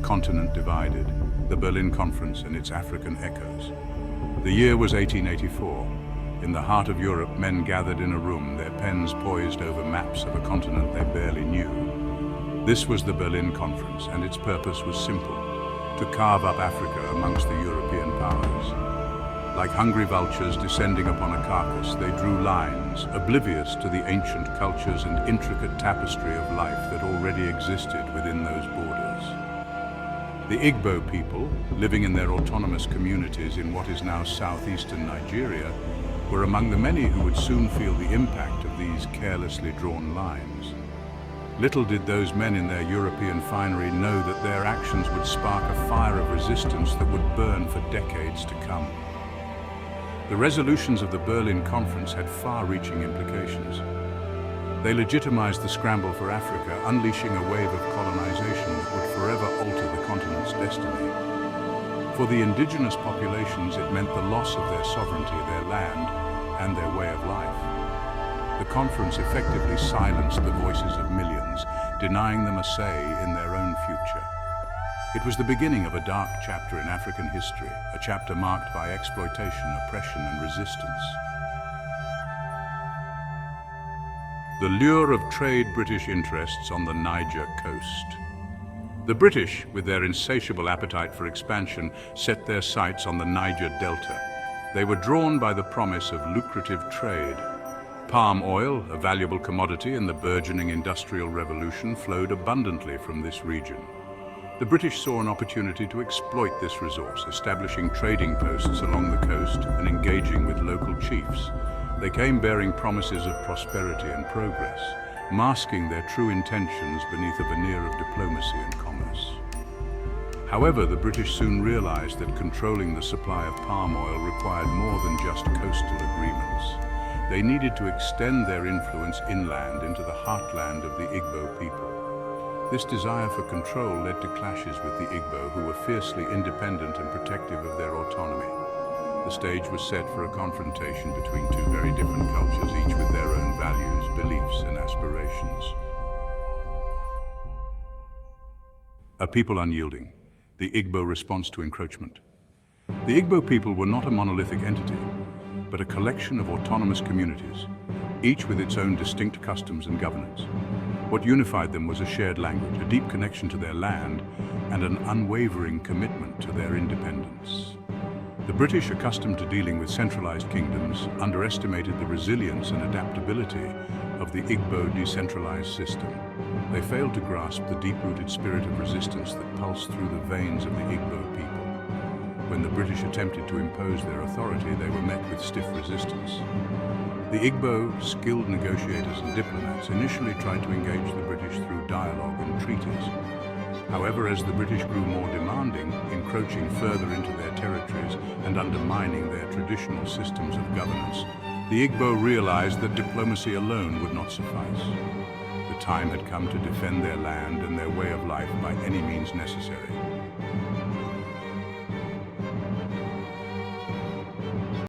continent divided, the Berlin Conference and its African echoes. The year was 1884. In the heart of Europe, men gathered in a room, their pens poised over maps of a continent they barely knew. This was the Berlin Conference, and its purpose was simple: to carve up Africa amongst the European powers. Like hungry vultures descending upon a carcass, they drew lines, oblivious to the ancient cultures and intricate tapestry of life that already existed within those borders. The Igbo people, living in their autonomous communities in what is now southeastern Nigeria, were among the many who would soon feel the impact of these carelessly drawn lines. Little did those men in their European finery know that their actions would spark a fire of resistance that would burn for decades to come. The resolutions of the Berlin Conference had far-reaching implications. They legitimized the scramble for Africa, unleashing a wave of colonization that would forever alter the continent's destiny. For the indigenous populations, it meant the loss of their sovereignty, their land, and their way of life. The conference effectively silenced the voices of millions, denying them a say in their own future. It was the beginning of a dark chapter in African history, a chapter marked by exploitation, oppression, and resistance. The lure of trade British interests on the Niger coast. The British, with their insatiable appetite for expansion, set their sights on the Niger Delta. They were drawn by the promise of lucrative trade. Palm oil, a valuable commodity in the burgeoning industrial revolution, flowed abundantly from this region. The British saw an opportunity to exploit this resource, establishing trading posts along the coast and engaging with local chiefs. They came bearing promises of prosperity and progress, masking their true intentions beneath a veneer of diplomacy and commerce. However, the British soon realized that controlling the supply of palm oil required more than just coastal agreements. They needed to extend their influence inland into the heartland of the Igbo people. This desire for control led to clashes with the Igbo, who were fiercely independent and protective of their autonomy. The stage was set for a confrontation between two very different cultures, each with their own values, beliefs, and aspirations. A people unyielding, the Igbo response to encroachment. The Igbo people were not a monolithic entity, but a collection of autonomous communities, each with its own distinct customs and governance. What unified them was a shared language, a deep connection to their land, and an unwavering commitment to their independence. The British, accustomed to dealing with centralized kingdoms, underestimated the resilience and adaptability of the Igbo decentralized system. They failed to grasp the deep-rooted spirit of resistance that pulsed through the veins of the Igbo people. When the British attempted to impose their authority, they were met with stiff resistance. The Igbo, skilled negotiators and diplomats, initially tried to engage the British through dialogue and treaties. However, as the British grew more demanding, encroaching further into their territories and undermining their traditional systems of governance, the Igbo realized that diplomacy alone would not suffice. The time had come to defend their land and their way of life by any means necessary.